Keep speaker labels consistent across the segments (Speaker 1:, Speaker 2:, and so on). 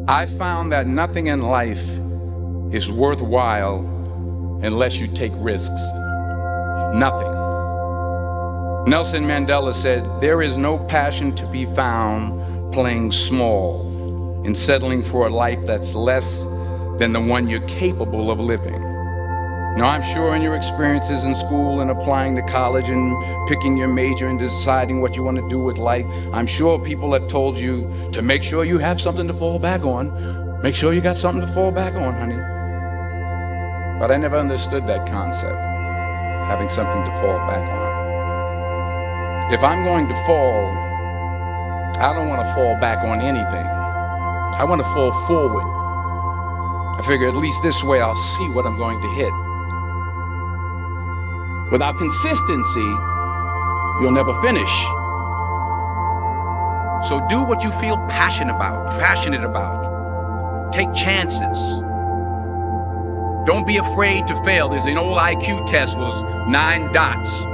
Speaker 1: I found that nothing in life is worthwhile unless you take risks. Nothing. Nelson Mandela said, "There is no passion to be found playing small and settling for a life that's less than the one you're capable of living." Now, I'm sure in your experiences in school and applying to college and picking your major and deciding what you want to do with life, I'm sure people have told you to make sure you have something to fall back on. Make sure you got something to fall back on, honey. But I never understood that concept, having something to fall back on. If I'm going to fall, I don't want to fall back on anything. I want to fall forward. I figure at least this way I'll see what I'm going to hit. Without consistency, you'll never finish. So do what you feel passionate about. Take chances. Don't be afraid to fail. There's an old IQ test, was 9 dots,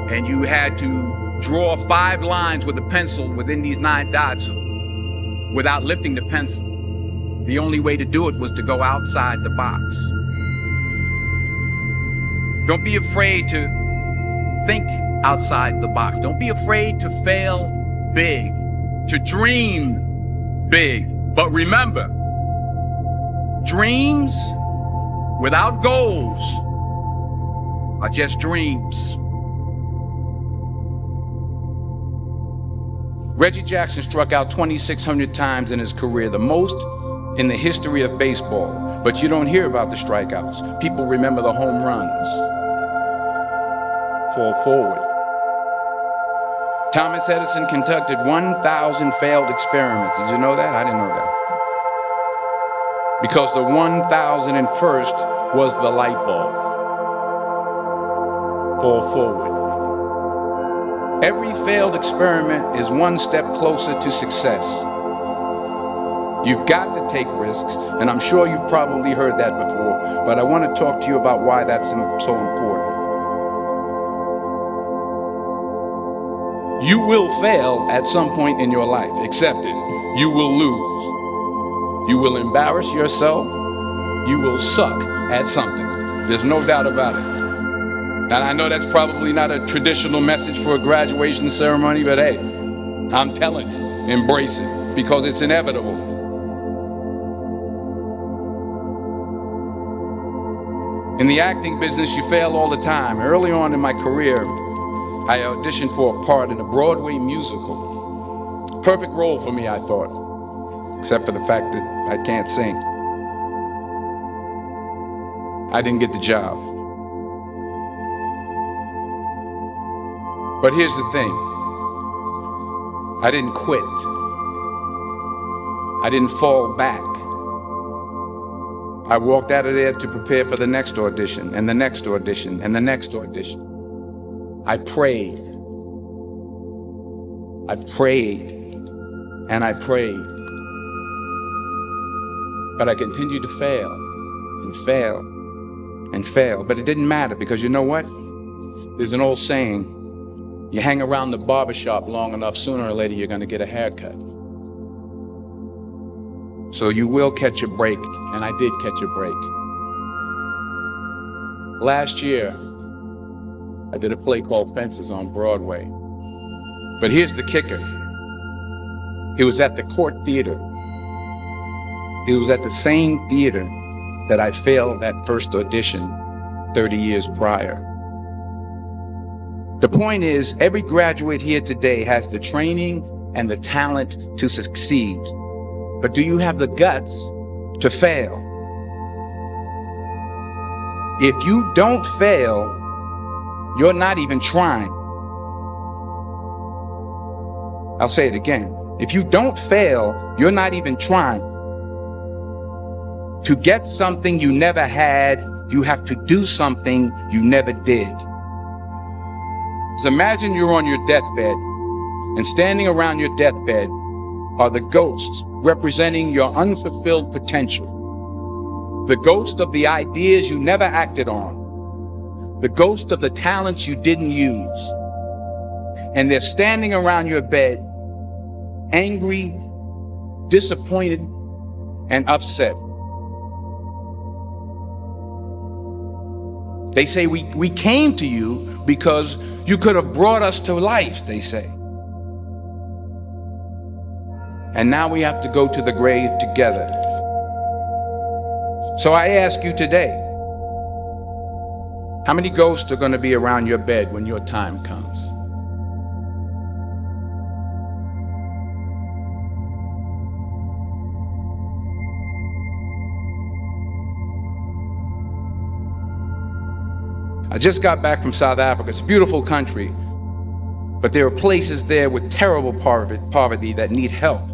Speaker 1: and you had to draw 5 lines with a pencil within these 9 dots without lifting the pencil. The only way to do it was to go outside the box. Don't be afraid to think outside the box. Don't be afraid to fail big, to dream big. But remember, dreams without goals are just dreams. Reggie Jackson struck out 2,600 times in his career, the most in the history of baseball. But you don't hear about the strikeouts. People remember the home runs. Fall forward. Thomas Edison conducted 1,000 failed experiments. Did you know that? I didn't know that. Because the 1,001st was the light bulb. Fall forward. Every failed experiment is one step closer to success. You've got to take risks, and I'm sure you've probably heard that before, but I want to talk to you about why that's so important. You will fail at some point in your life. Accept it. You will lose. You will embarrass yourself. You will suck at something. There's no doubt about it. And I know that's probably not a traditional message for a graduation ceremony, but hey, I'm telling you, embrace it, because it's inevitable. In the acting business, you fail all the time. Early on in my career, I auditioned for a part in a Broadway musical. Perfect role for me, I thought, except for the fact that I can't sing. I didn't get the job. But here's the thing. I didn't quit. I didn't fall back. I walked out of there to prepare for the next audition, and the next audition, and the next audition. I prayed. I prayed. And I prayed. But I continued to fail and fail and fail. But it didn't matter, because you know what? There's an old saying, you hang around the barbershop long enough, sooner or later you're going to get a haircut. So you will catch a break, and I did catch a break. Last year, I did a play called Fences on Broadway. But here's the kicker. It was at the Court Theater. It was at the same theater that I failed that first audition 30 years prior. The point is, every graduate here today has the training and the talent to succeed. But do you have the guts to fail? If you don't fail, you're not even trying. I'll say it again. If you don't fail, you're not even trying. To get something you never had, you have to do something you never did. So imagine you're on your deathbed, and standing around your deathbed are the ghosts representing your unfulfilled potential. The ghost of the ideas you never acted on. The ghost of the talents you didn't use. And they're standing around your bed, angry, disappointed, and upset. They say we came to you because you could have brought us to life, they say. And now we have to go to the grave together. So I ask you today, how many ghosts are going to be around your bed when your time comes? I just got back from South Africa. It's a beautiful country, but there are places there with terrible poverty that need help.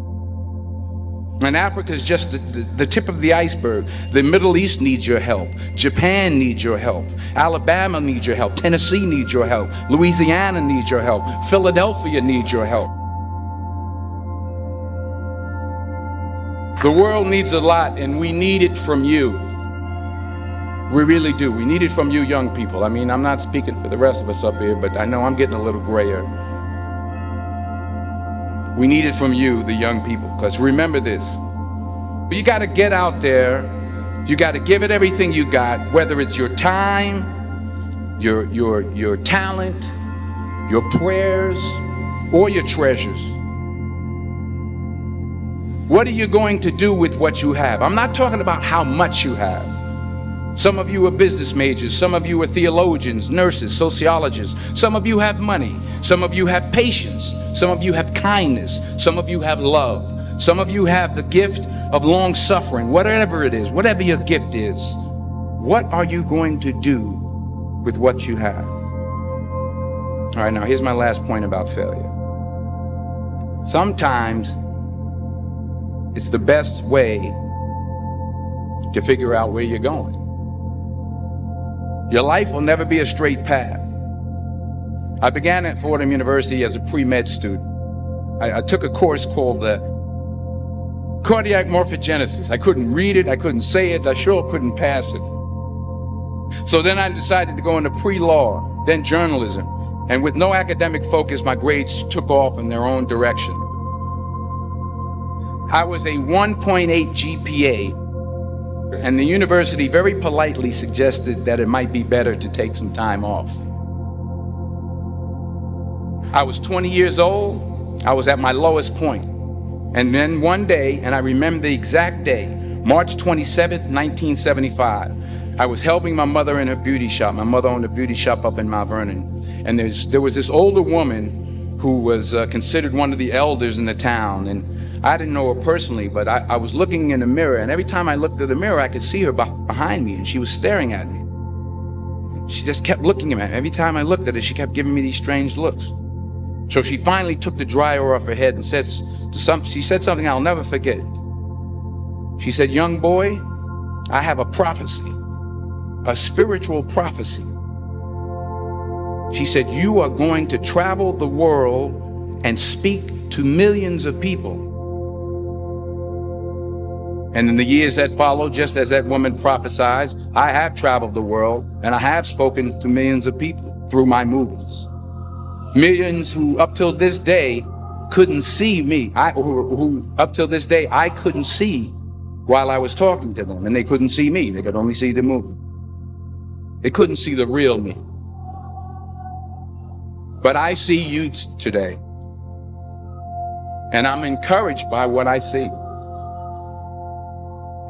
Speaker 1: And Africa is just the tip of the iceberg. The Middle East needs your help. Japan needs your help. Alabama needs your help. Tennessee needs your help. Louisiana needs your help. Philadelphia needs your help. The world needs a lot, and we need it from you. We really do. We need it from you young people. I mean, I'm not speaking for the rest of us up here, but I know I'm getting a little grayer. We need it from you, the young people, because remember this. You got to get out there. You got to give it everything you got, whether it's your time, your talent, your prayers, or your treasures. What are you going to do with what you have? I'm not talking about how much you have. Some of you are business majors. Some of you are theologians, nurses, sociologists. Some of you have money. Some of you have patience. Some of you have kindness. Some of you have love. Some of you have the gift of long suffering. Whatever it is, whatever your gift is, what are you going to do with what you have? All right, now here's my last point about failure. Sometimes it's the best way to figure out where you're going. Your life will never be a straight path. I began at Fordham University as a pre-med student. I took a course called cardiac morphogenesis. I couldn't read it, I couldn't say it, I sure couldn't pass it. So then I decided to go into pre-law, then journalism. And with no academic focus, my grades took off in their own direction. I was a 1.8 GPA. And the university very politely suggested that it might be better to take some time off. I was 20 years old. I was at my lowest point. And then one day, and I remember the exact day, March 27th, 1975, I was helping my mother in her beauty shop. My mother owned a beauty shop up in Mount Vernon. And there was this older woman who was considered one of the elders in the town. And I didn't know her personally, but I was looking in the mirror, and every time I looked at the mirror, I could see her behind me, and she was staring at me. She just kept looking at me. Every time I looked at her, she kept giving me these strange looks. So she finally took the dryer off her head and she said something I'll never forget. She said, "Young boy, I have a prophecy, a spiritual prophecy." She said, "You are going to travel the world and speak to millions of people." And in the years that followed, just as that woman prophesied, I have traveled the world and I have spoken to millions of people through my movies. Millions who up till this day couldn't see me, who up till this day I couldn't see while I was talking to them, and they couldn't see me. They could only see the movie. They couldn't see the real me. But I see you today, and I'm encouraged by what I see.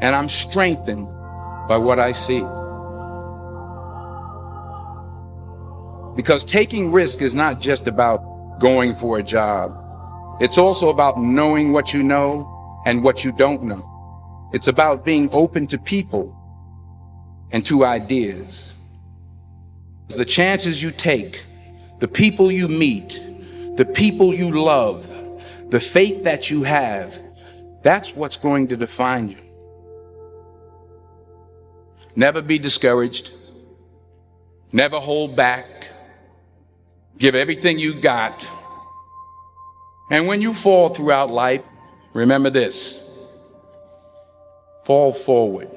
Speaker 1: And I'm strengthened by what I see. Because taking risk is not just about going for a job. It's also about knowing what you know and what you don't know. It's about being open to people and to ideas. The chances you take, the people you meet, the people you love, the faith that you have, that's what's going to define you. Never be discouraged. Never hold back. Give everything you got. And when you fall throughout life, remember this: fall forward.